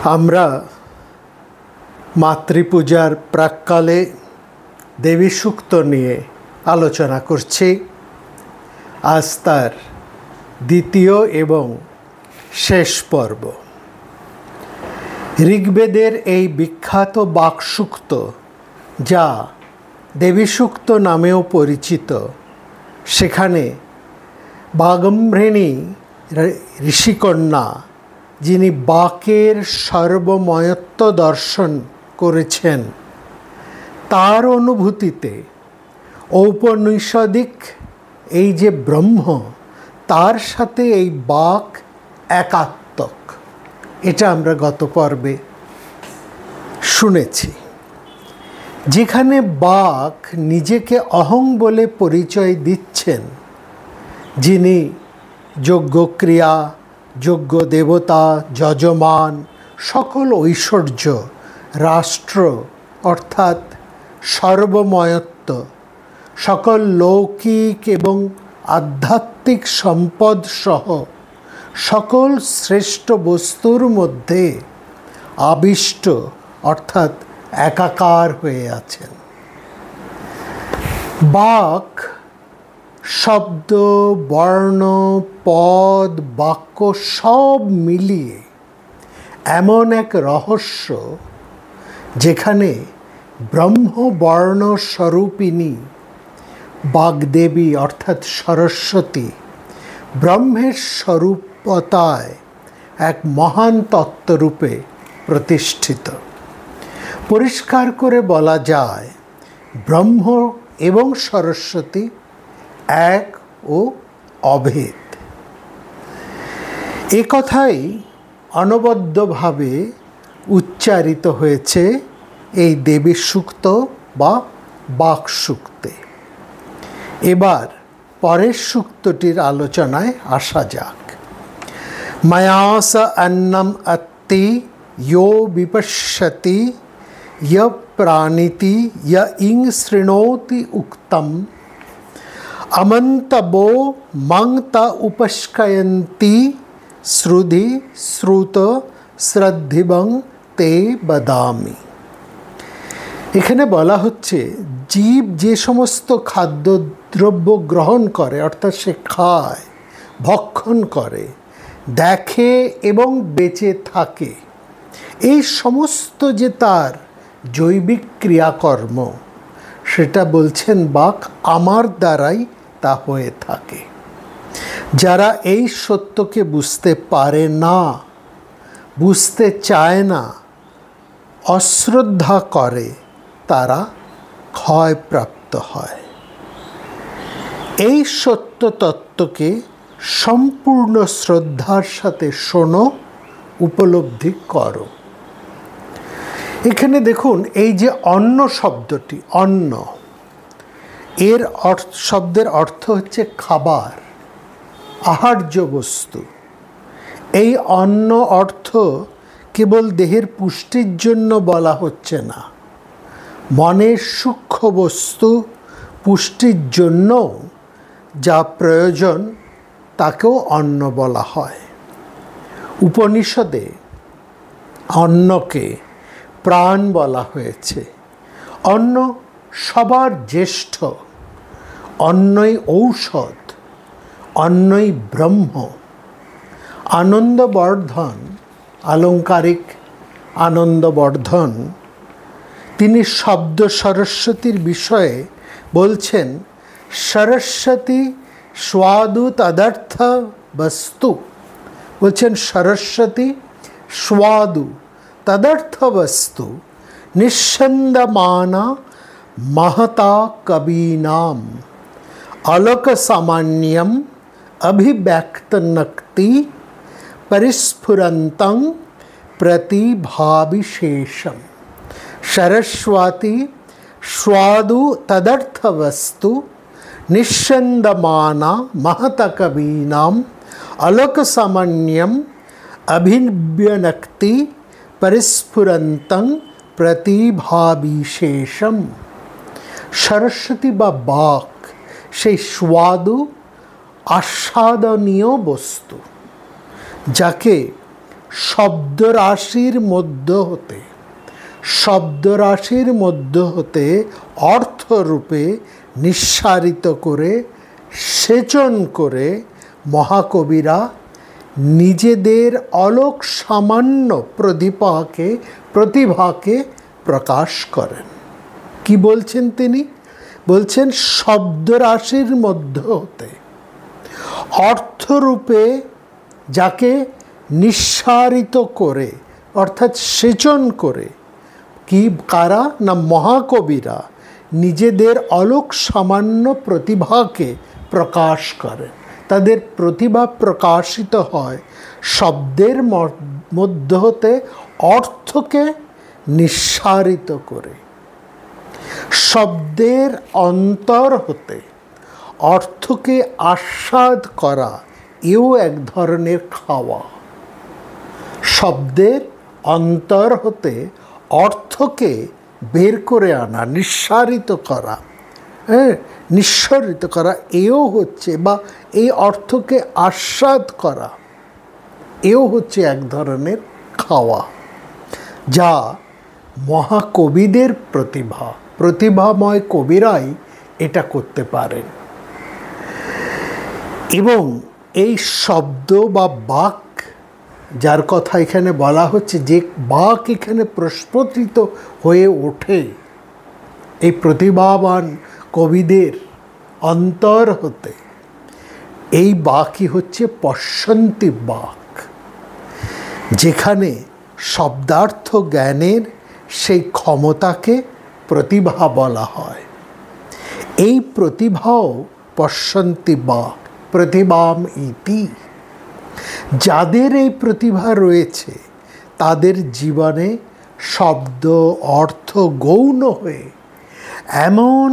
আমরা মাতৃপূজার প্রাক্কালে দেবী সূক্ত নিয়ে আলোচনা করছি। আজ তার দ্বিতীয় এবং শেষ পর্ব। ঋগ্বেদের এই বিখ্যাত বাকসূক্ত, যা দেবী সূক্ত নামেও পরিচিত, সেখানে বাগম্ভৃণী ঋষিকন্যা, যিনি বাকের সর্বময়ত্ব দর্শন করেছেন, তার অনুভূতিতে ঔপনিষদিক এই যে ব্রহ্ম, তার সাথে এই বাক একাত্মক। এটা আমরা গত পর্বে শুনেছি। যেখানে বাক নিজেকে অহং বলে পরিচয় দিচ্ছেন, যিনি যজ্ঞক্রিয়া, যজ্ঞ দেবতা, যজমান, সকল ঐশ্বর্য, রাষ্ট্র অর্থাৎ সর্বময়ত্ব, সকল লৌকিক এবং আধ্যাত্মিক সম্পদ সহ সকল শ্রেষ্ঠ বস্তুর মধ্যে আবিষ্ট অর্থাৎ একাকার হয়ে আছেন। বাক শব্দ, বর্ণ, পদ, বাক্য সব মিলিয়ে এমন এক রহস্য, যেখানে ব্রহ্মবর্ণ স্বরূপিণী বাগদেবী অর্থাৎ সরস্বতী ব্রহ্মের স্বরূপতায় এক মহান তত্ত্বরূপে প্রতিষ্ঠিত। পরিষ্কার করে বলা যায়, ব্রহ্ম এবং সরস্বতী এক ও অভেদ। এ কথাই অনবদ্যভাবে উচ্চারিত হয়েছে এই দেবী সূক্ত বা বাকসূক্তে। এবার পরের সূক্তটির আলোচনায় আসা যাক। মায়াস অন্নম অত্তি ইয়ো বিপশ্যতি য় প্রাণিতি য় ইং শৃণোতি উক্তম অমন্তবো মংত উপস্কয়ন্তি শ্রুধি শ্রুত শ্রদ্ধিবং তে বদামি। এখানে বলা হচ্ছে, জীব যে সমস্ত খাদ্যদ্রব্য গ্রহণ করে, অর্থাৎ সে খায়, ভক্ষণ করে, দেখে এবং বেঁচে থাকে, এই সমস্ত যে তার জৈবিক ক্রিয়াকর্ম, সেটা বলছেন বাক আমার দ্বারাই তা হয়ে থাকে। যারা এই সত্যকে বুঝতে পারে না, বুঝতে চায় না, অশ্রদ্ধা করে, তারা ক্ষয়প্রাপ্ত হয়। এই সত্য তত্ত্বকে সম্পূর্ণ শ্রদ্ধার সাথে শোনো, উপলব্ধি করো। এখানে দেখুন, এই যে অন্ন শব্দটি, অন্ন এর শব্দের অর্থ হচ্ছে খাবার, আহার্য বস্তু। এই অন্ন অর্থ কেবল দেহের পুষ্টির জন্য বলা হচ্ছে না, মনের সূক্ষ্ম বস্তু পুষ্টির জন্য যা প্রয়োজন তাকেও অন্ন বলা হয়। উপনিষদে অন্নকে প্রাণ বলা হয়েছে। অন্ন সবার জ্যেষ্ঠ, অন্নই ঔষধ, অন্নই ব্রহ্ম। আনন্দবর্ধন, আলঙ্কারিক আনন্দবর্ধন, তিনি শব্দ সরস্বতীর বিষয়ে বলছেন, সরস্বতী স্বাদু তদর্থ বস্তু। বলছেন সরস্বতী স্বাদু তদর্থ বস্তু নিঃসন্দমানা মহতা কবীনাম অলোক সামান্যম অভিব্যক্তনক্তি পরিস্ফুরন্তং প্রতিভাবিশেষম। সরস্বতী স্বাদু তদর্থ বস্তু নিঃসন্দমানা মহত কবীনাম অলোক সামান্যম অভিব্যক্তি পরিস্ফুরন্তং প্রতিভাবিশেষম। সরস্বতী বা বাক সেই স্বাদু আস্বাদনীয় বস্তু, যাকে শব্দরাশির মধ্য হতে অর্থরূপে নিঃসারিত করে, সেচন করে মহাকবিরা নিজেদের অলোক সামান্য প্রতিভাকে প্রকাশ করেন। কি বলছেন তিনি? বলছেন শব্দরাশির মধ্য হতে অর্থরূপে যাকে নিঃসারিত করে, অর্থাৎ সেচন করে, কি কারা না মহাকবিরা নিজেদের অলোক সামান্য প্রতিভাকে প্রকাশ করেন। তাদের প্রতিভা প্রকাশিত হয় শব্দের মধ্য হতে অর্থকে নিঃসারিত করে। শব্দের অন্তর হতে অর্থকে আস্বাদ করা, এও এক ধরনের খাওয়া। শব্দের অন্তর হতে অর্থকে বের করে আনা, নিঃসারিত করা, এও হচ্ছে, বা এই অর্থকে আস্বাদ করা, এও হচ্ছে এক ধরনের খাওয়া, যা মহাকবিদের প্রতিভাময় কবিরাই এটা করতে পারেন। এবং এই শব্দ বা বাক, যার কথা এখানে বলা হচ্ছে, যে বাক এখানে প্রস্ফুটিত হয়ে ওঠে এই প্রতিভাবান কবিদের অন্তর হতে, এই বাকই হচ্ছে পশ্যন্তি বাক, যেখানে শব্দার্থ জ্ঞানের সেই ক্ষমতাকে প্রতিভা বলা হয়। এই প্রতিভাও পশ্যন্তি বাক, প্রতিভাম ইতি। যাদের এই প্রতিভা রয়েছে তাদের জীবনে শব্দ অর্থ গৌণ হয়ে এমন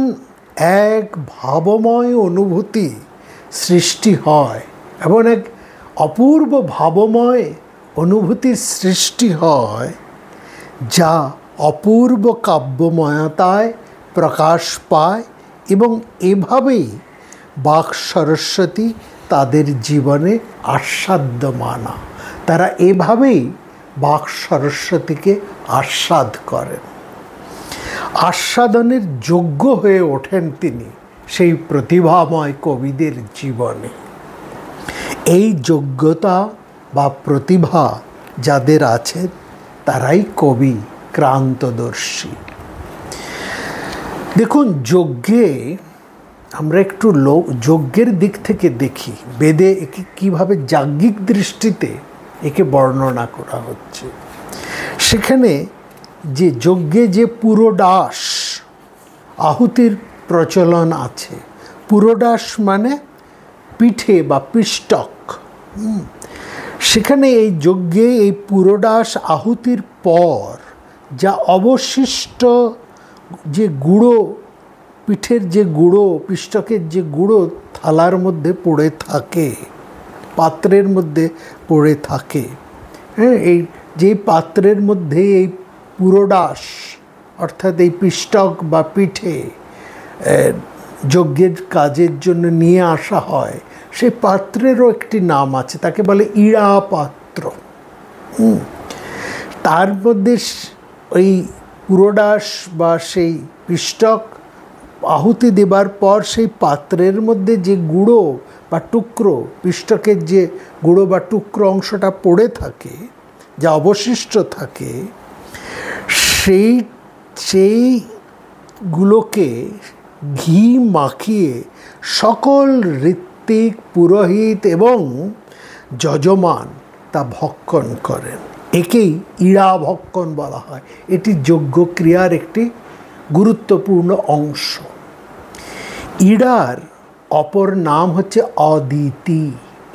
এক ভাবময় অনুভূতি সৃষ্টি হয়, এমন এক অপূর্ব ভাবময় অনুভূতির সৃষ্টি হয়, যা অপূর্ব কাব্যময়তায় প্রকাশ পায়। এবং এভাবেই বাক সরস্বতী তাদের জীবনে আস্বাদ্যমানা, তারা এভাবেই বাক সরস্বতীকে আস্বাদ করেন, আস্বাদনের যোগ্য হয়ে ওঠেন তিনি সেই প্রতিভাময় কবিদের জীবনে। এই যোগ্যতা বা প্রতিভা যাদের আছে তারাই কবি ক্রান্তদর্শী। দেখুন, যজ্ঞে আমরা একটু যজ্ঞের দিক থেকে দেখি, বেদে একে কীভাবে যাজ্ঞিক দৃষ্টিতে একে বর্ণনা করা হচ্ছে। সেখানে যে যজ্ঞে যে পুরোডাস আহুতির প্রচলন আছে, পুরোডাস মানে পিঠে বা পিষ্টক। সেখানে এই যজ্ঞে এই পুরোডাস আহুতির পর যা অবশিষ্ট যে গুঁড়ো, পিঠের যে গুঁড়ো, পিষ্টকের যে গুঁড়ো থালার মধ্যে পড়ে থাকে, পাত্রের মধ্যে পড়ে থাকে, হ্যাঁ, এই যে পাত্রের মধ্যে এই পুরোডাস অর্থাৎ এই পিষ্টক বা পিঠে যজ্ঞের কাজের জন্য নিয়ে আসা হয়, সেই পাত্রেরও একটি নাম আছে, তাকে বলে ইড়া পাত্র। তার মধ্যে ওই পুরোডাস বা সেই পিষ্টক আহুতি দেবার পর সেই পাত্রের মধ্যে যে গুঁড়ো বা টুকরো, পিষ্টকের যে গুঁড়ো বা টুকরো অংশটা পড়ে থাকে, যা অবশিষ্ট থাকে, সেইগুলোকে ঘি মাখিয়ে সকল ঋত্বিক, পুরোহিত এবং যজমান তা ভক্ষণ করেন। একেই ইড়া ভক্ষণ বলা হয়। এটি যজ্ঞক্রিয়ার একটি গুরুত্বপূর্ণ অংশ। ইড়ার অপর নাম হচ্ছে অদিতি।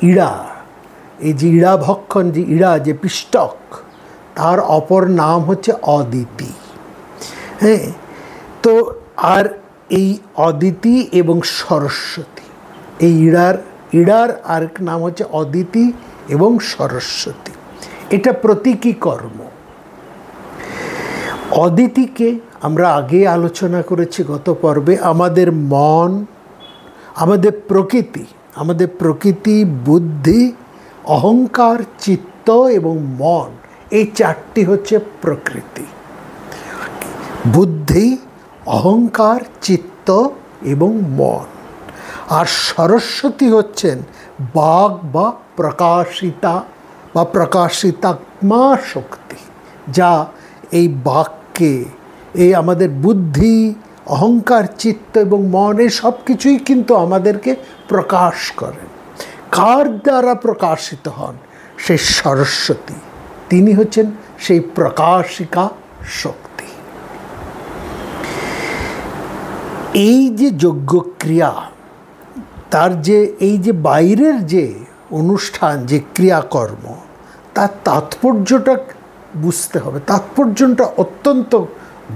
ইড়া, এই যে ইড়া ভক্ষণ, যে ইড়া যে পিষ্টক, তার অপর নাম হচ্ছে অদিতি। হ্যাঁ, তো আর এই অদিতি এবং সরস্বতী, এই ইড়ার আরেক নাম হচ্ছে অদিতি এবং সরস্বতী। এটা প্রতীকী কর্ম। অদিতিকে আমরা আগে আলোচনা করেছি গত পর্বে, আমাদের মন, আমাদের প্রকৃতি, বুদ্ধি, অহংকার, চিত্ত, চিত্ত এবং মন, এই চারটি হচ্ছে প্রকৃতি। বুদ্ধি, অহংকার, চিত্ত এবং মন। আর সরস্বতী হচ্ছেন বাক বা প্রকাশিতা বা প্রকাশিতাত্মা শক্তি, যা এই বাক্যে, এই আমাদের বুদ্ধি, অহংকার, চিত্ত এবং মন, এই সব কিছুই কিন্তু আমাদেরকে প্রকাশ করেন। কার দ্বারা প্রকাশিত হন? সেই সরস্বতী, তিনি হচ্ছেন সেই প্রকাশিকা শক্তি। এই যে যজ্ঞক্রিয়া, তার যে এই যে বাইরের যে অনুষ্ঠান, যে ক্রিয়াকর্ম, তার তাৎপর্যটা বুঝতে হবে। তাৎপর্যটা অত্যন্ত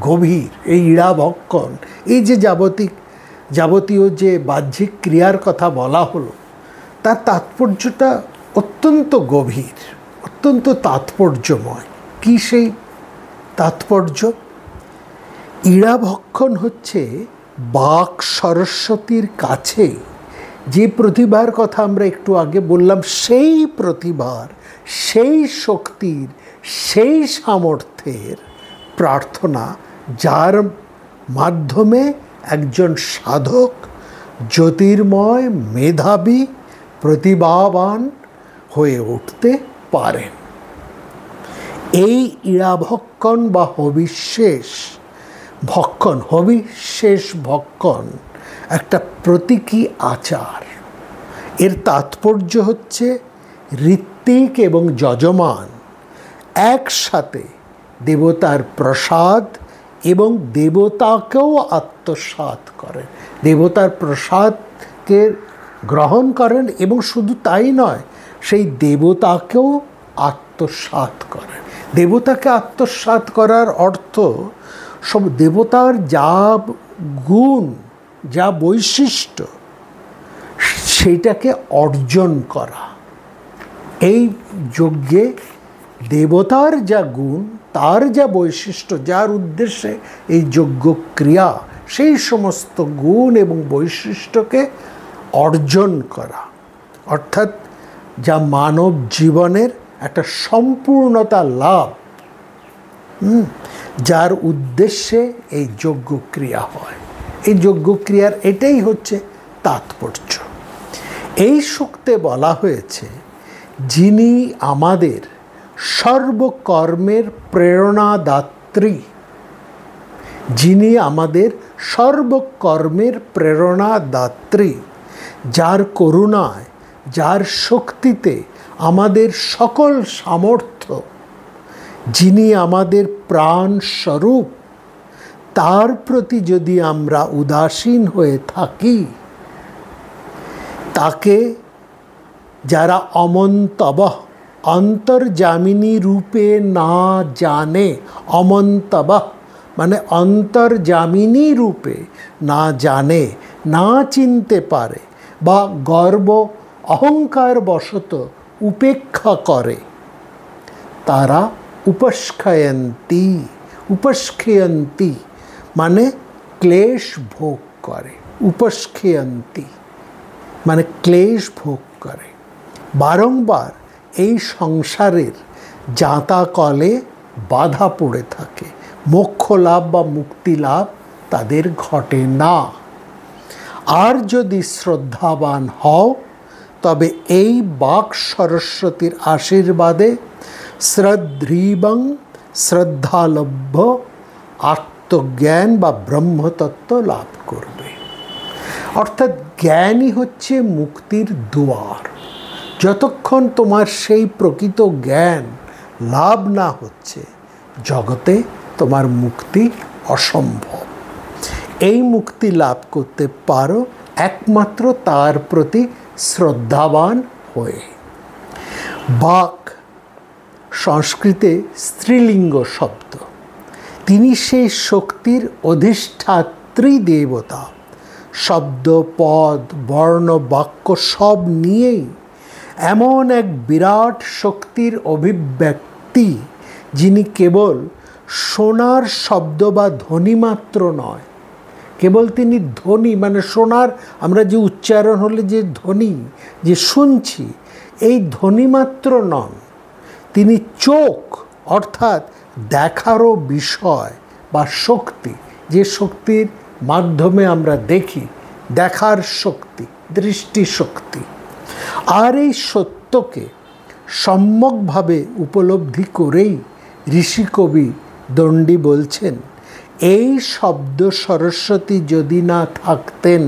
গভীর। এই ইড়াভক্ষণ, এই যে যাবতীয় যে বাহ্যিক ক্রিয়ার কথা বলা হলো, তার তাৎপর্যটা অত্যন্ত গভীর, অত্যন্ত তাৎপর্যময়। কি সেই তাৎপর্য? ইড়াভক্ষণ হচ্ছে বাক সরস্বতীর কাছে যে প্রতিভার কথা আমরা একটু আগে বললাম, সেই প্রতিভার, সেই শক্তির, সেই সামর্থ্যের প্রার্থনা, যার মাধ্যমে একজন সাধক জ্যোতির্ময়, মেধাবী, প্রতিভাবান হয়ে উঠতে পারেন। এই ইড়াভক্ষণ বা হবিশেষ ভক্ষণ একটা প্রতীকী আচার। এর তাৎপর্য হচ্ছে ঋত্বিক এবং যজমান একসাথে দেবতার প্রসাদ এবং দেবতাকেও আত্মসাৎ করেন, দেবতার প্রসাদকে গ্রহণ করেন, এবং শুধু তাই নয়, সেই দেবতাকেও আত্মসাৎ করেন। দেবতাকে আত্মসাৎ করার অর্থ সব দেবতার যা গুণ, যা বৈশিষ্ট্য, সেইটাকে অর্জন করা। এই যজ্ঞে দেবতার যা গুণ, তার যা বৈশিষ্ট্য, যার উদ্দেশ্যে এই যজ্ঞ ক্রিয়া, সেই সমস্ত গুণ এবং বৈশিষ্ট্যকে অর্জন করা, অর্থাৎ যা মানব জীবনের একটা সম্পূর্ণতা লাভ, যার উদ্দেশ্যে এই যজ্ঞ ক্রিয়া হয়। এই যজ্ঞ ক্রিয়ার এটাই হচ্ছে তাৎপর্য। এই সূক্তে বলা হয়েছে, যিনি আমাদের সর্বকর্মের প্রেরণাদাত্রী, যিনি আমাদের সর্বকর্মের প্রেরণাদাত্রী, যার করুণায়, যার শক্তিতে আমাদের সকল সামর্থ্য, যিনি আমাদের প্রাণ স্বরূপ, তার প্রতি যদি আমরা উদাসীন হয়ে থাকি, তাকে যারা অমন্তবঃ, অন্তর্যামিনী রূপে না জানে, অমন্তবঃ মানে অন্তর্যামিনী রূপে না জানে, না চিনতে পারে, বা গর্ব অহংকার বশত উপেক্ষা করে, তারা উপস্ক্ষয়ন্তি মানে ক্লেশ ভোগ করে। উপস্ক্ষয়ন্তি মানে ক্লেশ ভোগ করে। বারংবার এই সংসারের যাতাকলে বাধা পড়ে থাকে, মোক্ষ লাভ বা মুক্তি লাভ তাদের ঘটে না। আর যদি শ্রদ্ধাবান হও, তবে এই বাক সরস্বতীর আশীর্বাদে শ্রদ্ধৃবং শ্রদ্ধালভ্য আত্মজ্ঞান বা ব্রহ্মতত্ত্ব লাভ করবে। অর্থাৎ জ্ঞানই হচ্ছে মুক্তির দুয়ার। যতক্ষণ তোমার সেই প্রকৃত জ্ঞান লাভ না হচ্ছে, জগতে তোমার মুক্তি অসম্ভব। এই মুক্তি লাভ করতে পারো একমাত্র তার প্রতি শ্রদ্ধাবান হয়ে। বাক সংস্কৃতে স্ত্রীলিঙ্গ শব্দ। তিনি সেই শক্তির অধিষ্ঠাত্রী দেবতা। শব্দ, পদ, বর্ণ, বাক্য সব নিয়েই এমন এক বিরাট শক্তির অভিব্যক্তি, যিনি কেবল শোনার শব্দ বা ধ্বনি মাত্র নয়। কেবল তিনি ধ্বনি মানে শোনার, আমরা যে উচ্চারণ হলে যে ধ্বনি যে শুনছি, এই ধ্বনি মাত্র নন। তিনি চোখ অর্থাৎ দেখারও বিষয় বা শক্তি, যে শক্তির মাধ্যমে আমরা দেখি, দেখার শক্তি, দৃষ্টিশক্তি। আর এই সত্যকে সম্যকভাবে উপলব্ধি করেই ঋষি কবি দণ্ডী বলছেন, এই শব্দ সরস্বতী যদি না থাকতেন,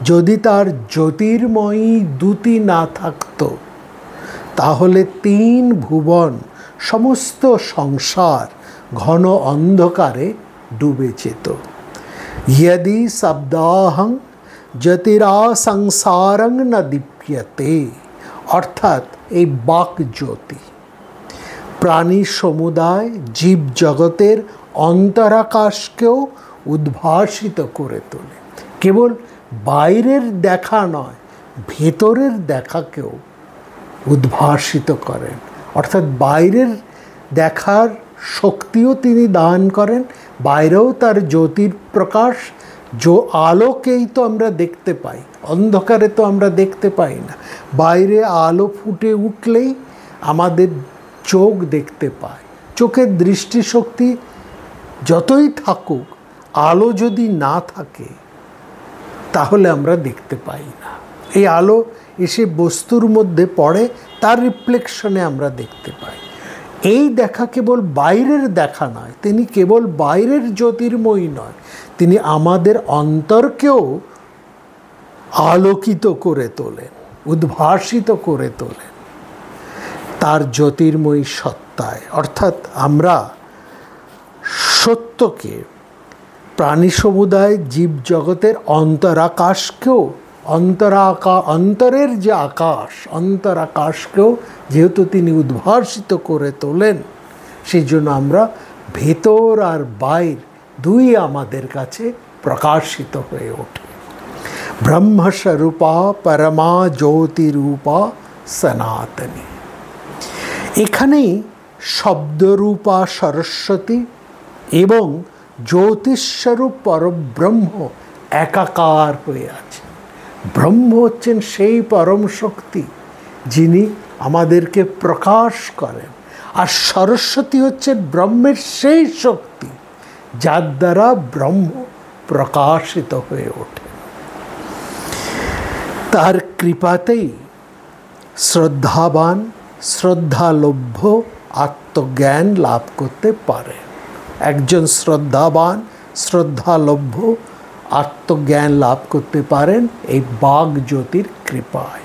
যদি তার জ্যোতির্ময়ী দ্যুতি না থাকত, তাহলে তিন ভুবন, সমস্ত সংসার ঘন অন্ধকারে ডুবে যেত। यदि শব্দাহং জ্যোতিরা সংসারং ন দীপ্যতে, অর্থাৎ এই বাক জ্যোতি প্রাণী সমুদায়, জীব জগতের অন্তরাকাশকেও উদ্ভাসিত করে তোলে। কেবল বাইরের দেখা নয়, ভেতরের দেখাকেও উদ্ভাসিত করেন। অর্থাৎ বাইরের দেখার শক্তিও তিনি দান করেন, বাইরেও তার জ্যোতির প্রকাশ, আলোকেই তো আমরা দেখতে পাই, অন্ধকারে তো আমরা দেখতে পাই না। বাইরে আলো ফুটে উঠলেই আমাদের চোখ দেখতে পায়। চোখের দৃষ্টিশক্তি যতই থাকুক, আলো যদি না থাকে তাহলে আমরা দেখতে পাই না। এই আলো এসে বস্তুর মধ্যে পড়ে, তার রিফ্লেকশনে আমরা দেখতে পাই। এই দেখা কেবল বাইরের দেখা নয়, তিনি কেবল বাইরের জ্যোতির্ময়ী নয়, তিনি আমাদের অন্তরকেও আলোকিত করে তোলেন, উদ্ভাসিত করে তোলেন তার জ্যোতির্ময়ী সত্তায়। অর্থাৎ আমরা সত্যকে, প্রাণী সমুদায়, জীব জগতের অন্তরাকাশকেও, অন্তরের যে আকাশ, অন্তরাকাশকেও যেহেতু তিনি উদ্ভাসিত করে তোলেন, সেই জন্য আমরা ভেতর আর বাইর দুই আমাদের কাছে প্রকাশিত হয়ে ওঠে। ব্রহ্মস্বরূপা পরমা জ্যোতিরূপা সনাতনী। এখানেই শব্দরূপা সরস্বতী এবং জ্যোতিস্বরূপ পরব্রহ্ম একাকার হয়ে আছে। ব্রহ্ম হচ্ছেন সেই পরম শক্তি যিনি আমাদেরকে প্রকাশ করেন, আর সরস্বতী হচ্ছেন ব্রহ্মের সেই শক্তি যার দ্বারা ব্রহ্ম প্রকাশিত হয়ে ওঠে। তার কৃপাতেই শ্রদ্ধাবান, শ্রদ্ধালভ্য আত্মজ্ঞান লাভ করতে পারে। একজন শ্রদ্ধাবান, শ্রদ্ধালভ্য আত্মজ্ঞান লাভ করতে পারেন এই বাগ জ্যোতির কৃপায়।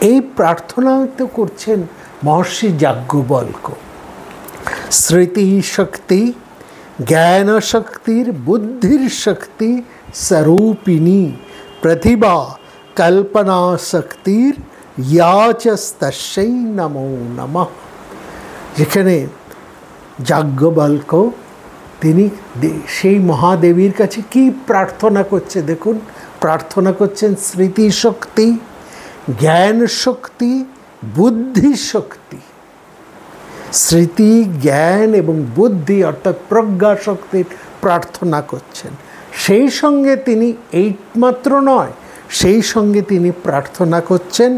এই প্রার্থনা তো করছেন মহর্ষি যাজ্ঞবল্ক্য। স্মৃতি শক্তি, জ্ঞান শক্তির, বুদ্ধির শক্তি স্বরূপিণী, প্রতিভা কল্পনা শক্তির ইয়াচস্তস্যৈ নমো নমঃ। যেখানে যাজ্ঞবল্ক্য তিনি সেই মহাদেবীর কাছে কি প্রার্থনা করছে দেখুন। প্রার্থনা করছেন স্মৃতি শক্তি, জ্ঞান শক্তি, বুদ্ধি শক্তি। স্মৃতি, জ্ঞান এবং বুদ্ধি অর্থাৎ প্রজ্ঞা শক্তির প্রার্থনা করছেন। সেই সঙ্গে তিনি এইমাত্র নয়, সেই সঙ্গে তিনি প্রার্থনা করছেন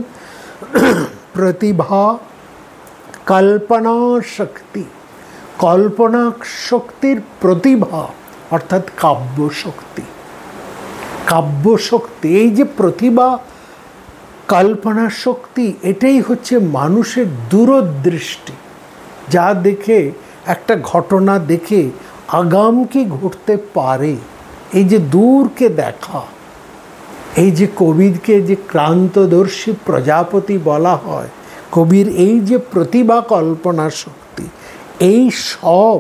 প্রতিভা কল্পনা শক্তি, কল্পনা শক্তির প্রতিভা অর্থাৎ কাব্য শক্তি। কাব্য শক্তি, এই যে প্রতিভা, কল্পনা শক্তি, এটাই হচ্ছে মানুষের দূরদৃষ্টি, যা দেখে একটা ঘটনা দেখে আগাম কি ঘটতে পারে, এই যে দূরকে দেখা। এই যে কবিরকে যে ক্রান্তদর্শী প্রজাপতি বলা হয়, কবির এই যে প্রতিভা, কল্পনা শক্তি, এই সব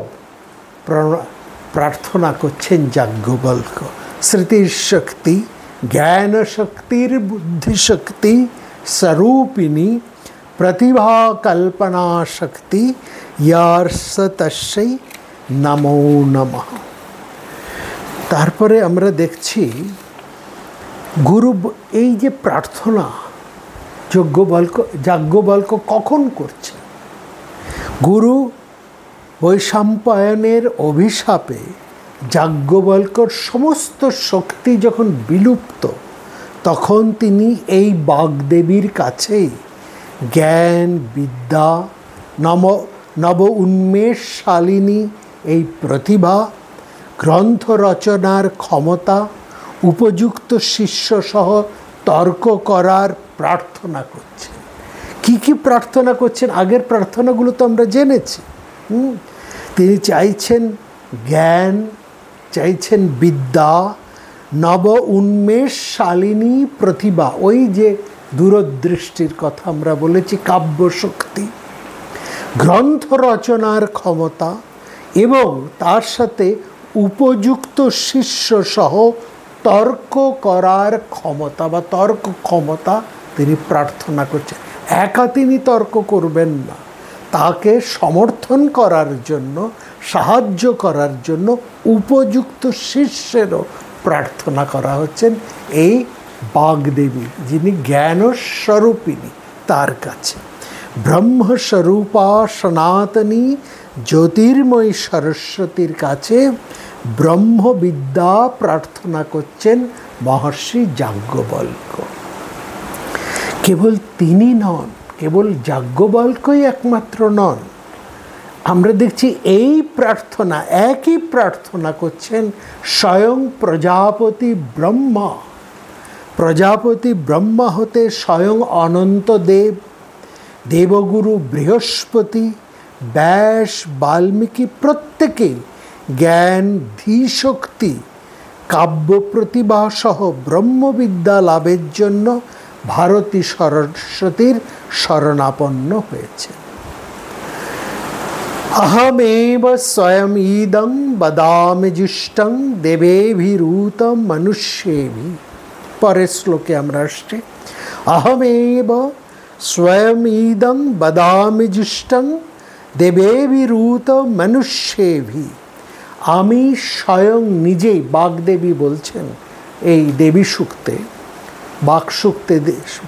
প্রার্থনা করছেন যাজ্ঞবল্ক্য। স্মৃতির শক্তি, জ্ঞান শক্তির, বুদ্ধি শক্তি স্বরূপিণী, প্রতিভা কল্পনা শক্তি ইয়ার্ষতস্যৈ নমো নমঃ। তারপরে আমরা দেখছি গুরু এই যে প্রার্থনা যাজ্ঞবল্ক্য কখন করছে। গুরু বৈশম্পায়নের অভিশাপে যাজ্ঞবল্ক্যর সমস্ত শক্তি যখন বিলুপ্ত, তখন তিনি এই বাগদেবীর কাছেই জ্ঞান, বিদ্যা নব উন্মেষশালিনী এই প্রতিভা, গ্রন্থ রচনার ক্ষমতা, উপযুক্ত শিষ্যসহ তর্ক করার প্রার্থনা করছেন। কি কি প্রার্থনা করছেন? আগের প্রার্থনাগুলো তো আমরা জেনেছি। তিনি চাইছেন জ্ঞান, চাইছেন বিদ্যা, নব উন্মেষশালিনী প্রতিভা, ওই যে দূরদৃষ্টির কথা আমরা বলেছি, কাব্যশক্তি, গ্রন্থ রচনার ক্ষমতা এবং তার সাথে উপযুক্ত শিষ্যসহ তর্ক করার ক্ষমতা বা তর্ক ক্ষমতা তিনি প্রার্থনা করছেন। একা তিনি তর্ক করবেন না, তাকে সমর্থন করার জন্য, সাহায্য করার জন্য উপযুক্ত শিষ্যেরও প্রার্থনা করা হচ্ছেন এই বাগদেবী, যিনি জ্ঞানস্বরূপিণী, তার কাছে। ব্রহ্মস্বরূপা সনাতনী জ্যোতির্ময়ী সরস্বতীর কাছে ব্রহ্মবিদ্যা প্রার্থনা করছেন মহর্ষি যাজ্ঞবল্ক্য। কেবল তিনি নন, কেবল যাজ্ঞবল্ক্যই একমাত্র নন। আমরা দেখছি এই প্রার্থনা, একই প্রার্থনা করছেন স্বয়ং প্রজাপতি ব্রহ্মা। প্রজাপতি ব্রহ্মা হতে স্বয়ং অনন্তদেব, দেবগুরু বৃহস্পতি, ব্যাস, বাল্মীকি প্রত্যেকেই জ্ঞান, ধীশক্তি, কাব্য প্রতিভা সহ ব্রহ্মবিদ্যা লাভের জন্য ভারতী সরস্বতীর শরণাপন্ন হয়েছে। अहमेव स्वयं इदं वदामि जुष्टं देवेभिरूतं मनुष्येभि। परे श्लोके আমরা আসছি, अहमेव स्वयं इदं वदामि जुष्टं देवेभिरूतं मनुष्येभि। আমি স্বয়ং নিজেই, বাগদেবী বলছেন এই দেবী সূক্তে, বাক সূক্তে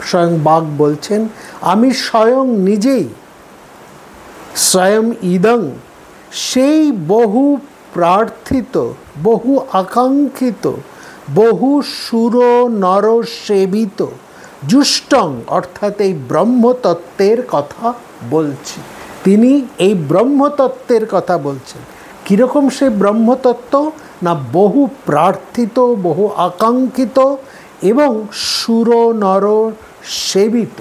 স্বয়ং বাগ বলছেন, আমি স্বয়ং নিজেই, স্বয়ং ইদং, সেই বহু প্রার্থিত, বহু আকাঙ্ক্ষিত, বহু সুর নর সেবিত জুষ্টং, অর্থাৎ এই ব্রহ্মতত্ত্বের কথা বলছি। তিনি এই ব্রহ্মতত্ত্বের কথা বলছেন। কীরকম সেই ব্রহ্মতত্ত্ব? না বহু প্রার্থিত, বহু আকাঙ্ক্ষিত এবং সুর নর সেবিত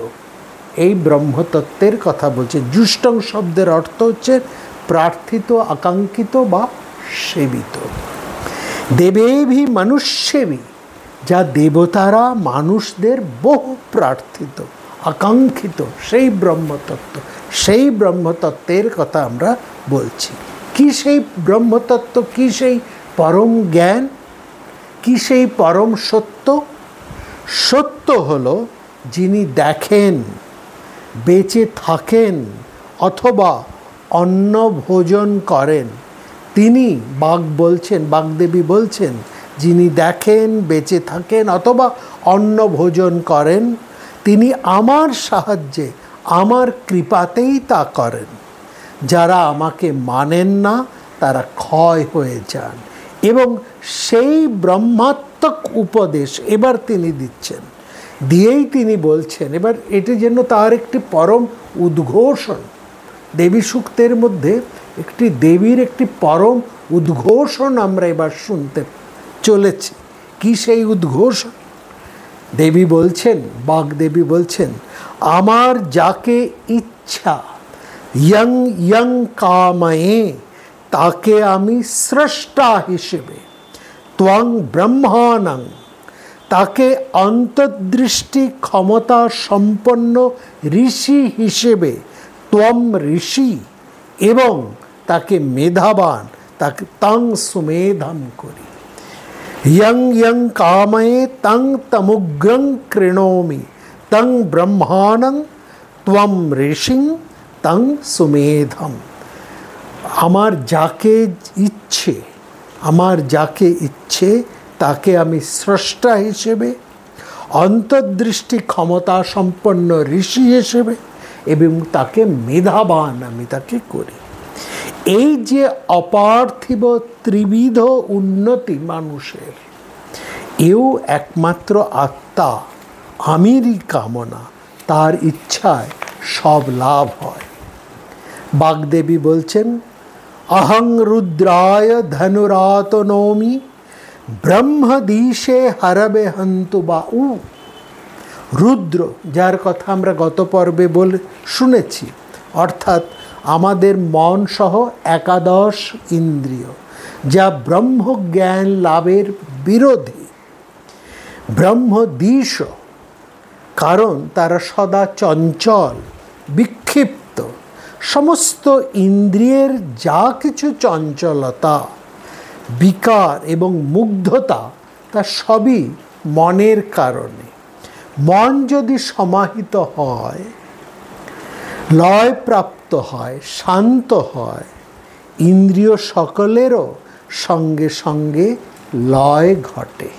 এই ব্রহ্মতত্ত্বের কথা বলছে। জুষ্টং শব্দের অর্থ হচ্ছে প্রার্থিত, আকাঙ্ক্ষিত বা সেবিত। দেবেভি মনুষ্যেভি, যা দেবতারা মানুষদের বহু প্রার্থিত, আকাঙ্ক্ষিত সেই ব্রহ্মতত্ত্ব, সেই ব্রহ্মতত্ত্বের কথা আমরা বলছি। কি সেই ব্রহ্মতত্ত্ব? কি সেই পরম জ্ঞান? কি সেই পরম সত্য? সত্য হলো যিনি দেখেন, বেঁচে থাকেন অথবা অন্ন ভোজন করেন, তিনি বাগ বলছেন, বাগদেবী বলছেন, যিনি দেখেন, বেঁচে থাকেন অথবা অন্ন ভোজন করেন, তিনি আমার সাহায্যে, আমার কৃপাতেই তা করেন। যারা আমাকে মানেন না তারা ক্ষয় হয়ে যান। এবং সেই ব্রহ্মাত্মক উপদেশ এবার তিনি দিচ্ছেন, দিয়েই তিনি বলছেন, এবার এটি যেন তার একটি পরম উদ্ঘোষণ। দেবী সূক্তের মধ্যে একটি দেবীর একটি পরম উদ্ঘোষণ আমরা এবার শুনতে চলেছি। কি সেই উদ্ঘোষণ? দেবী বলছেন, বাগদেবী বলছেন, আমার যাকে ইচ্ছা, ইয়ং ইয়ং কাময়ে, তাকে আমি স্রষ্টা হিসেবে, ত্বং ব্রহ্মাণং, তাকে অন্তর্দৃষ্টি ক্ষমতা সম্পন্ন ঋষি হিসেবে, ত্বম ঋষি, এবং তাকে মেধাবান, তাকে তং সুমেধম করি। ইয়ং ইয়ং কাময়ে তং তমুগ্রং কৃণোমি, তং ব্রহ্মাণং ত্বম ঋষিং তং সুমেধম। আমার যাকে ইচ্ছে, আমার যাকে ইচ্ছে তাকে আমি স্রষ্টা হিসেবে, অন্তর্দৃষ্টি ক্ষমতা সম্পন্ন ঋষি হিসেবে এবং তাকে মেধাবান আমি তাকে করি। এই যে অপার্থিব ত্রিবিধ উন্নতি মানুষের, এও একমাত্র আত্মা আমিরই কামনা, তার ইচ্ছায় সব লাভ হয়। বাগদেবী বলছেন অহং রুদ্রায় ধনুরাতনৌমি ব্রহ্মদীশে হরবে হন্তু বাউ। রুদ্র, যার কথা আমরা গত পর্বে শুনেছি, অর্থাৎ আমাদের মন সহ একাদশ ইন্দ্রিয়, যা ব্রহ্মজ্ঞান লাভের বিরোধী। ব্রহ্মদীশ, কারণ তারা সদা চঞ্চল, বিক্ষিপ্ত। সমস্ত ইন্দ্রিয়ের যা কিছু চঞ্চলতা, বিকার এবং মুগ্ধতা, তা সবই মনের কারণে। মন যদি সমাহিত হয়, লয়প্রাপ্ত হয়, শান্ত হয়, ইন্দ্রিয় সকলেরও সঙ্গে সঙ্গে লয় ঘটে।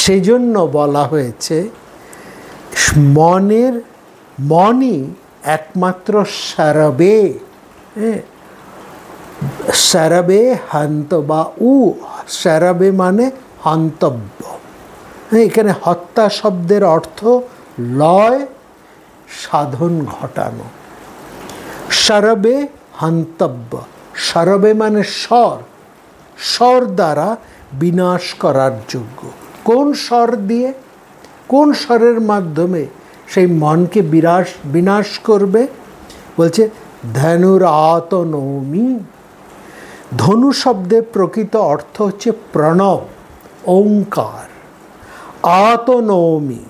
সেজন্য বলা হয়েছে মনই একমাত্র সরবে, সরবে হন্ত বা উ। সরবে মানে হন্তব্য। এখানে হত্যা শব্দের অর্থ লয় সাধন ঘটানো। সরবে হন্তব্য, সরবে মানে স্বর, স্বর দ্বারা বিনাশ করার যোগ্য। কোন স্বর দিয়ে, কোন স্বরের মাধ্যমে সেই মনকে বিনাশ করবে? বলছে ধনুরাতনৌমি। ধনু শব্দের প্রকৃত অর্থ হচ্ছে প্রণব, ওঙ্কার। আতনৌমি,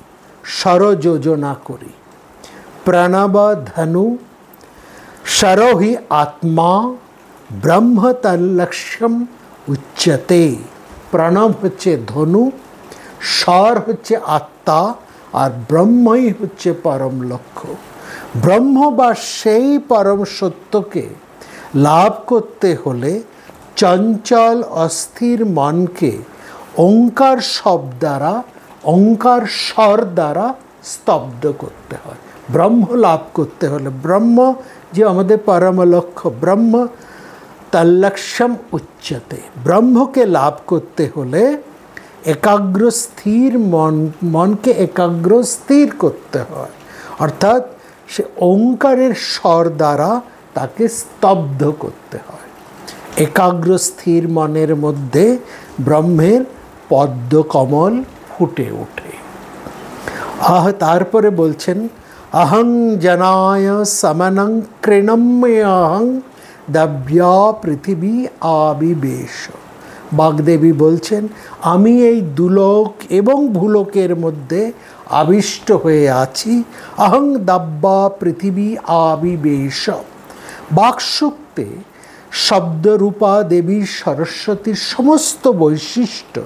স্বর যোজনা করি। প্রণব ধনু, স্বরহি আত্মা, ব্রহ্ম তল্লক্ষ্যম উচ্যতে। প্রণব হচ্ছে ধনু, স্বর হচ্ছে আত্মা, আর ব্রহ্মই হচ্ছে পরম লক্ষ্য। ব্রহ্ম বা সেই পরম সত্যকে লাভ করতে হলে চঞ্চল অস্থির মনকে ওঙ্কার শব্দ দ্বারা, ওঙ্কার স্বর দ্বারা স্তব্ধ করতে হয়। ব্রহ্ম লাভ করতে হলে, ব্রহ্ম যে আমাদের পরম লক্ষ্য, ব্রহ্ম তল্লক্ষ্যম উচ্যতে, ব্রহ্মকে লাভ করতে হলে একাগ্র স্থির মনকে একাগ্র স্থির করতে হয়। অর্থাৎ সে ওঙ্কারের স্বর দ্বারা তাকে স্তব্ধ করতে হয়। একাগ্র স্থির মনের মধ্যে ব্রহ্মের পদ্মকমল ফুটে ওঠে। তারপরে বলছেন অহং জনায় সমনং কৃণম্যহং দাব্যা পৃথিবী আবিবেশ। বাগদেবী বলছেন আমি এই দুলোক এবং ভূলোকের মধ্যে আবিষ্ট হয়ে আছি। অহং দাব্যা পৃথিবী আবিবেশ। বাকসূক্তে শব্দরূপা দেবী সরস্বতীর সমস্ত বৈশিষ্ট্য,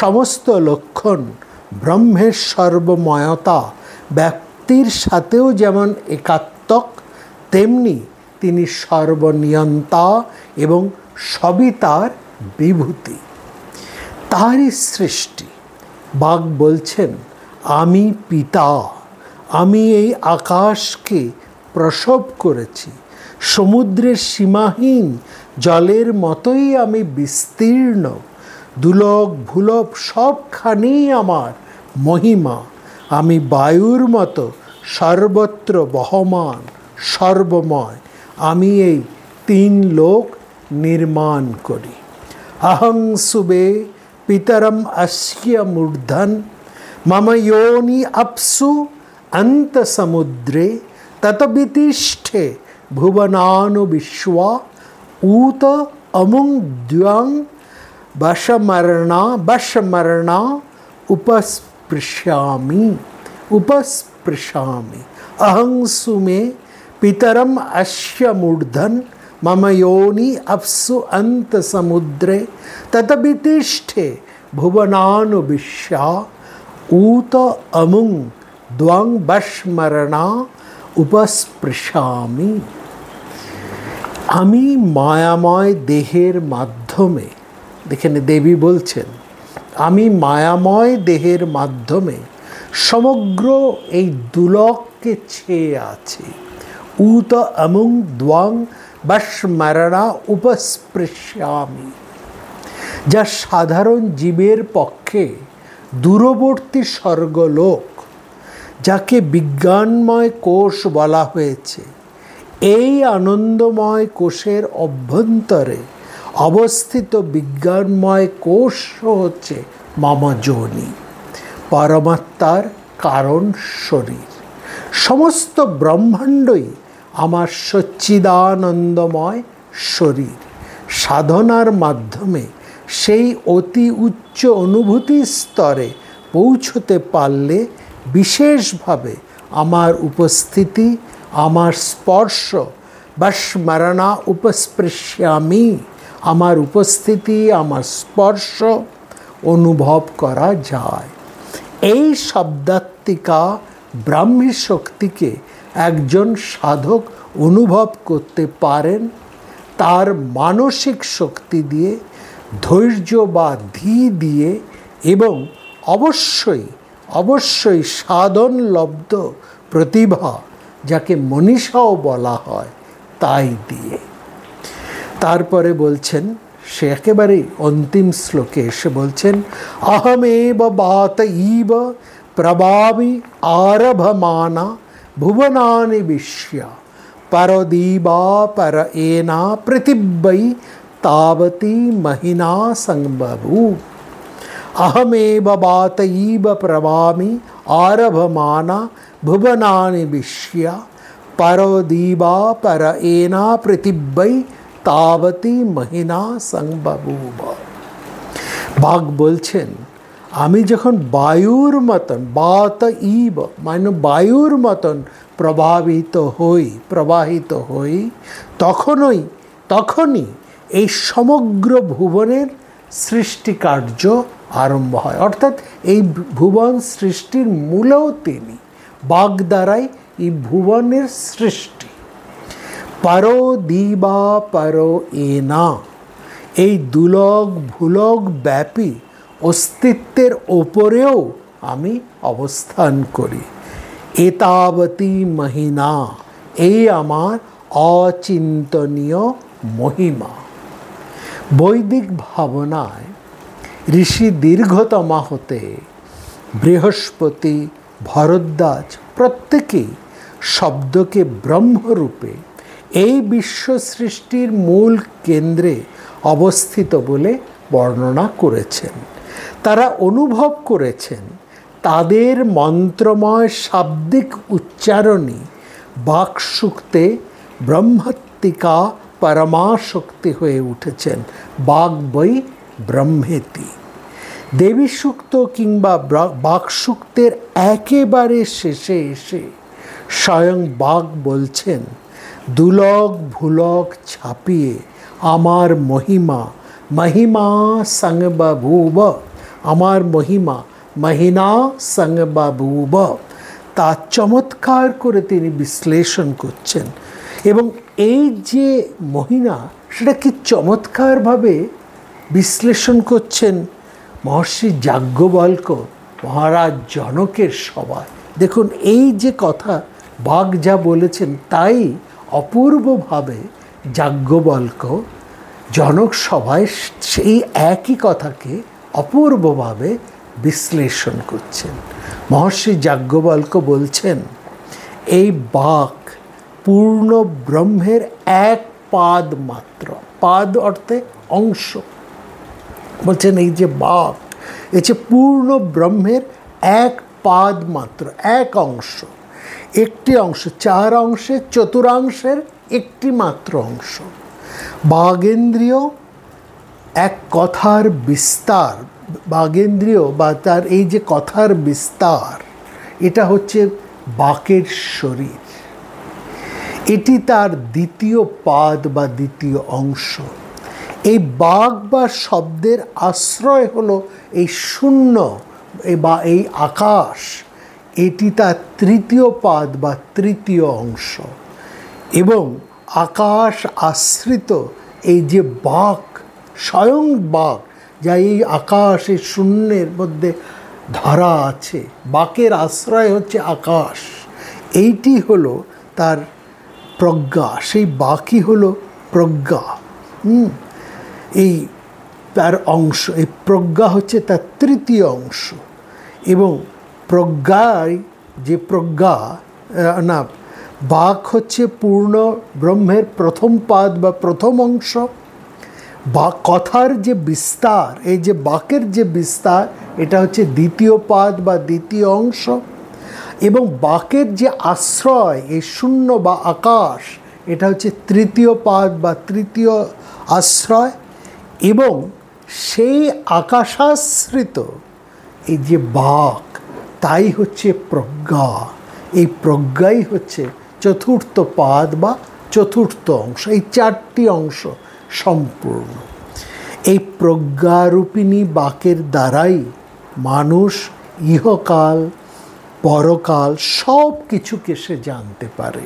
সমস্ত লক্ষণ, ব্রহ্মের সর্বময়তা, ব্যক্তির সাথেও যেমন একাত্মক, তেমনি তিনি সর্বনিয়ন্তা এবং সবই তার বিভূতি, তারই সৃষ্টি। বাগ বলছেন আমি পিতা, আমি এই আকাশকে প্রসব করেছি, সমুদ্রের সীমাহীন জলের মতোই আমি বিস্তীর্ণ, দুলক ভুলক সবখানেই আমার মহিমা। আমি বায়ুর মতো সর্বত্র বহমান, সর্বময়। আমি এই তিন লোক নির্মাণ করি। অহং সুবে পিতরম অস্য মূর্ধন, মম যোনি আপসু অন্ত সমুদ্রে, ততবিতিষ্ঠে ভুবনানু বিশ্বা, ঊত অমুং দ্ব্যং বশমরণা উপস্পৃশামি। অহং সুমে পিতরম অস্য মূর্ধন, মম যোনি আপসু অন্ত সমুদ্রে, ততবিতিষ্ঠে ভুবনানু বিশ্বা, ঊত অমুং দ্ব্যং বশমরণা উপস্পৃশামি। আমি মায়াময় দেহের মাধ্যমে, এখানে দেবী বলছেন আমি মায়াময় দেহের মাধ্যমে সমগ্র এই দুলককে ছেয়ে আছি। ঊত অমুং দ্ব্যং বশমরণা উপস্পৃশামি, যা সাধারণ জীবের পক্ষে দূরবর্তী স্বর্গলোক, যাকে বিজ্ঞানময় কোষ বলা হয়েছে, এই আনন্দময় কোষের অভ্যন্তরে অবস্থিত বিজ্ঞানময় কোষ হচ্ছে মম যোনি, পরমাত্মার কারণ শরীর। সমস্ত ব্রহ্মাণ্ডই আমার সচ্চিদানন্দময় শরীর। সাধনার মাধ্যমে সেই অতি উচ্চ অনুভূতি স্তরে পৌঁছতে পারলে বিশেষভাবে আমার উপস্থিতি, আমার স্পর্শ বা স্মরণা উপস্পৃশ্যামি, আমার উপস্থিতি, আমার স্পর্শ অনুভব করা যায়। এই শব্দাত্মিকা ব্রাহ্মী শক্তিকে একজন সাধক অনুভব করতে পারেন তার মানসিক শক্তি দিয়ে, ধৈর্য বা ধী দিয়ে, এবং অবশ্যই অবশ্যই সাধনলব্ধ প্রতিভা, যাকে মনীষাও বলা হয়, তাই দিয়ে। তারপরে বলছেন, সে একেবারে অন্তিম শ্লোকে এসে বলছেন, অহমেব বাত ইব প্রভাবি আরভমানা ভুবনানি বিশ্বা পরদীবা পর এনা পৃথিব্যৈ তাবতি মহিনা সংবভূ। अहमेव बातईव प्रभामि आरभमाना भुवनानि विश्या परोदीवा पर एना पृथिव्यै तावती महिना संबभूव। বাঘ বলছেন, আমি যখন বায়ুর মতন, বাত ইব মানে বায়ুর মতন প্রবাহিত হই, তখনই এই সমগ্র ভুবনের সৃষ্টি কার্য আরম্ভ হয়। অর্থাৎ এই ভুবন সৃষ্টির মূলেও তিনি, বাঘ দ্বারাই এই ভুবনের সৃষ্টি। পারো দিবা পারো এনা, এই দুলক ভুলক ব্যাপী অস্তিত্বের ওপরেও আমি অবস্থান করি। এতাবতী মহিনা, এই আমার অচিন্তনীয় মহিমা। বৈদিক ভাবনায় ঋষি দীর্ঘতমা হতে বৃহস্পতি, ভরদ্বাজ প্রত্যেকেই শব্দকে ব্রহ্মরূপে এই বিশ্ব সৃষ্টির মূল কেন্দ্রে অবস্থিত বলে বর্ণনা করেছেন। তারা অনুভব করেছেন তাদের মন্ত্রময় শাব্দিক উচ্চারণই বাকসূক্তে ব্রহ্মাত্মিকা পরমাশক্তি হয়ে উঠেছেন। বাক বৈ ব্রহ্মেতি। দেবী সূক্ত কিংবা বাকসূক্তের একেবারে শেষে এসে স্বয়ং বাক বলছেন, দুলক ভুলক ছাপিয়ে আমার মহিমা মহিমা সংবভূব, আমার মহিমা মহিনা সংবভূব। তা চমৎকার করে তিনি বিশ্লেষণ করছেন। এবং এই যে মহিনা, সেটা কি চমৎকারভাবে বিশ্লেষণ করছেন মহর্ষি যাজ্ঞবল্ক্য মহারাজ জনকের সভায়। দেখুন, এই যে কথা বাঘ যা বলেছেন তাই অপূর্বভাবে যাজ্ঞবল্ক্য জনক সভায় সেই একই কথাকে অপূর্বভাবে বিশ্লেষণ করছেন। মহর্ষি যাজ্ঞবল্ক্য বলছেন, এই বাক পূর্ণ ব্রহ্মের এক পাদ মাত্র। পাদ অর্থে অংশ। বলছেন এই যে বাক, এই যে পূর্ণ ব্রহ্মের এক পাদ মাত্র, এক অংশ, একটি অংশ, চার অংশের চতুরাংশের একটি মাত্র অংশ। বাগেন্দ্রিয় এক কথার বিস্তার, বাগেন্দ্রিয় বা তার এই যে কথার বিস্তার, এটা হচ্ছে বাকের শরীর। এটি তার দ্বিতীয় পাদ বা দ্বিতীয় অংশ। এই বাক বা শব্দের আশ্রয় হলো এই শূন্য বা এই আকাশ, এটি তার তৃতীয় পাদ বা তৃতীয় অংশ। এবং আকাশ আশ্রিত এই যে বাক, স্বয়ং বাক, যা এই আকাশ এই শূন্যের মধ্যে ধরা আছে, বাকের আশ্রয় হচ্ছে আকাশ, এইটি হলো তার প্রজ্ঞা। সেই বাকই হলো প্রজ্ঞা। এই তার অংশ, এই প্রজ্ঞা হচ্ছে তার তৃতীয় অংশ। এবং প্রজ্ঞায় যে প্রজ্ঞা না, বাক হচ্ছে পূর্ণ ব্রহ্মের প্রথম পাদ বা প্রথম অংশ। বা কথার যে বিস্তার, এই যে বাকের যে বিস্তার, এটা হচ্ছে দ্বিতীয় পাদ বা দ্বিতীয় অংশ। এবং বাকের যে আশ্রয়, এই শূন্য বা আকাশ, এটা হচ্ছে তৃতীয় পাদ বা তৃতীয় আশ্রয়। এবং সেই আকাশাশ্রিত এই যে বাক, তাই হচ্ছে প্রজ্ঞা। এই প্রজ্ঞাই হচ্ছে চতুর্থ পাদ বা চতুর্থ অংশ। এই চারটি অংশ সম্পূর্ণ। এই প্রজ্ঞারূপিণী বাকের দ্বারাই মানুষ ইহকাল পরকাল সব কিছুকে সে জানতে পারে।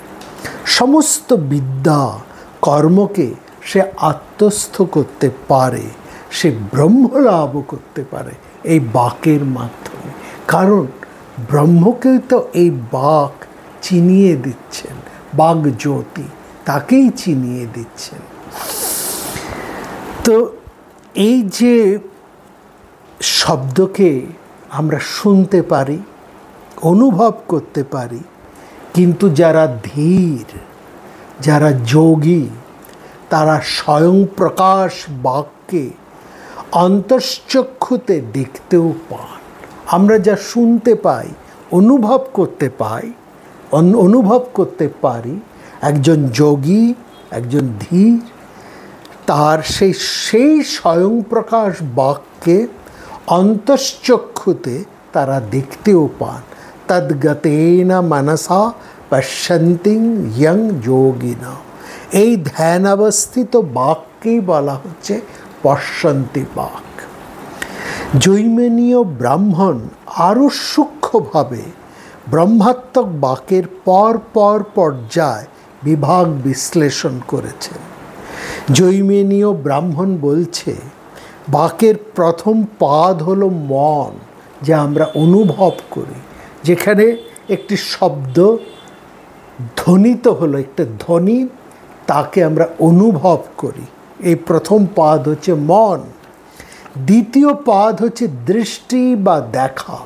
সমস্ত বিদ্যা কর্মকে সে আত্মস্থ করতে পারে, সে ব্রহ্মলাভ করতে পারে এই বাকের মাধ্যমে। কারণ ব্রহ্মকেই তো এই বাক চিনিয়ে দিচ্ছেন, বাগজ্যোতি তাকেই চিনিয়ে দিচ্ছেন। তো এই যে শব্দকে আমরা শুনতে পারি, অনুভব করতে পারি, কিন্তু যারা ধীর, যারা যোগী, তারা স্বয়ং প্রকাশ বাক্যে অন্তশ্চক্ষুতে দেখতেও পান। আমরা যা শুনতে পাই, অনুভব করতে পারি, একজন যোগী, একজন ধীর, তার সেই স্বয়ং প্রকাশ বাক্যে অন্তশ্চক্ষুতে তারা দেখতেও পান। তদ্গতেন মনসা পশ্যন্তি ইয়ং যোগিনা। এই ধ্যানাবস্থিত বাক্যেই বলা হচ্ছে পশ্যন্তি বাক। জৈমিনীয় ব্রাহ্মণ আরও সূক্ষ্মভাবে ব্রহ্মাত্মক বাকের পর পর পর্যায় বিভাগ বিশ্লেষণ করেছেন। জৈমিনীয় ব্রাহ্মণ বলছে বাকের প্রথম পাদ হলো মন, যা আমরা অনুভব করি। যেখানে একটি শব্দ ধ্বনিত হলো, একটা ধ্বনি, তাকে আমরা অনুভব করি। এই প্রথম পাদ হচ্ছে মন। দ্বিতীয় পাদ হচ্ছে দৃষ্টি বা দেখা।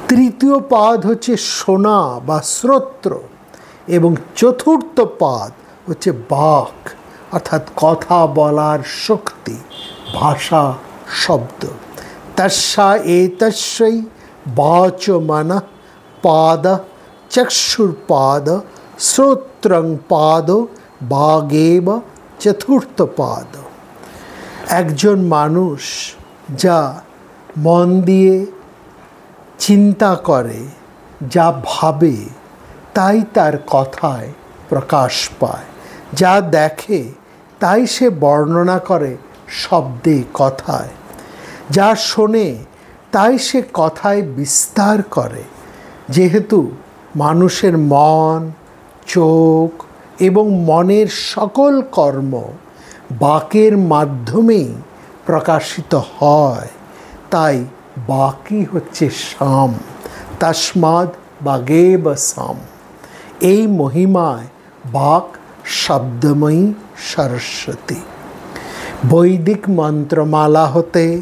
তৃতীয় পাদ হচ্ছে শোনা বা শ্রোত্র। এবং চতুর্থ পাদ হচ্ছে বাক, অর্থাৎ কথা বলার শক্তি, ভাষা, শব্দ। তস্যা এতস্যৈ বাচমনঃ পাদ চক্ষুর্পাদ শ্রোত্রং পাদ বাগেব চতুর্থ পাদ। একজন মানুষ যা মন দিয়ে চিন্তা করে, যা ভাবে, তাই তার কথায় প্রকাশ পায়। যা দেখে তাই সে বর্ণনা করে শব্দে, কথায়। যা শোনে তাই সে কথায় বিস্তার করে। যেহেতু মানুষের মন, চোখ এবং মনের সকল কর্ম বাকের মাধ্যমেই প্রকাশিত হয়, তাই বাকই হচ্ছে সাম। তস্মাদ বাগেব সাম। এই মহিমায় বাক শব্দময়ী সরস্বতী। বৈদিক মন্ত্রমালা হতে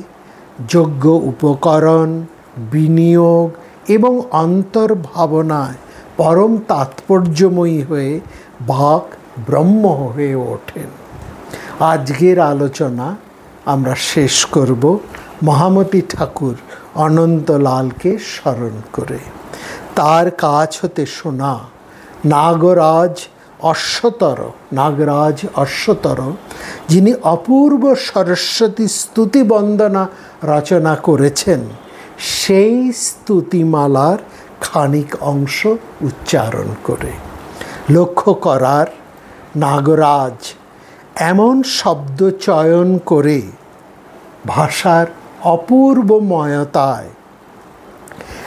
যোগ্য উপকরণ, বিনিয়োগ এবং অন্তর্ভাবনায় পরম তাৎপর্যময়ী হয়ে বাক ব্রহ্ম হয়ে ওঠেন। আজকের আলোচনা আমরা শেষ করব মহামতি ঠাকুর অনন্তলালকে স্মরণ করে। তার কাছ হতে শোনা নাগরাজ অশ্বতর, যিনি অপূর্ব সরস্বতী স্তুতি বন্দনা রচনা করেছেন, সেই স্তুতিমালার খানিক অংশ উচ্চারণ করে। লক্ষ্য করার, নাগরাজ এমন শব্দ চয়ন করে ভাষার অপূর্বময়তায়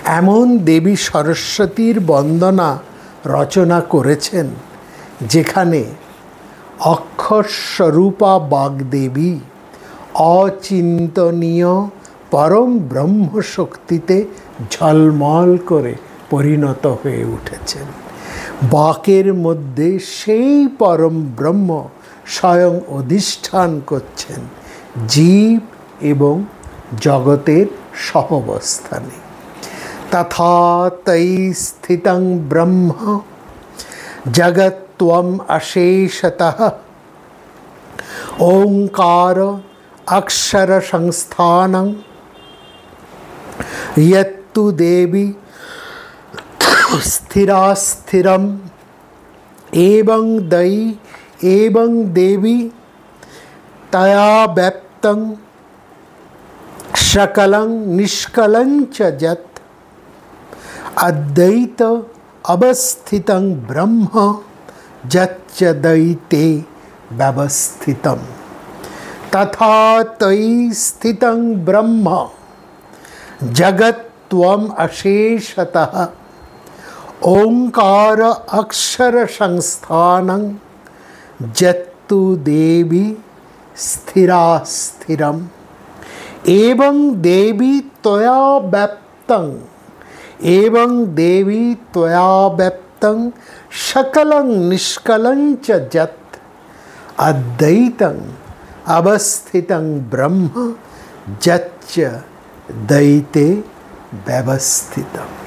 এমন দেবী সরস্বতীর বন্দনা রচনা করেছেন, যেখানে অক্ষরস্বরূপা বাগদেবী অচিন্তনীয় পরম ব্রহ্মশক্তিতে ঝলমল করে পরিণত হয়ে উঠেছেন। বাকের মধ্যে সেই পরম ব্রহ্ম স্বয়ং অধিষ্ঠান করছেন জীব এবং জগতের সহাবস্থানে। তথা তৈ স্থিতং ব্রহ্ম जगत्त्वम् अशेषतः ओंकार अक्षर संस्थानं यत्तु देवी स्थिरास्थिरम् एवं देवी तया व्याप्तं सकलं निष्कलं च यत् अद्वैत अवस्थितं ब्रह्म यच्च द्वैते व्यवस्थितं तथा तयि स्थितं ब्रह्म जगत्त्वम् अशेषतः ओंकार अक्षर संस्थानं यत्तु देवी स्थिरास्थिरम् एवं देवी त्वया व्याप्तं सकलं निष्कलं च यत् अद्वैतं अवस्थितं ब्रह्म यच्च द्वैते व्यवस्थितम्।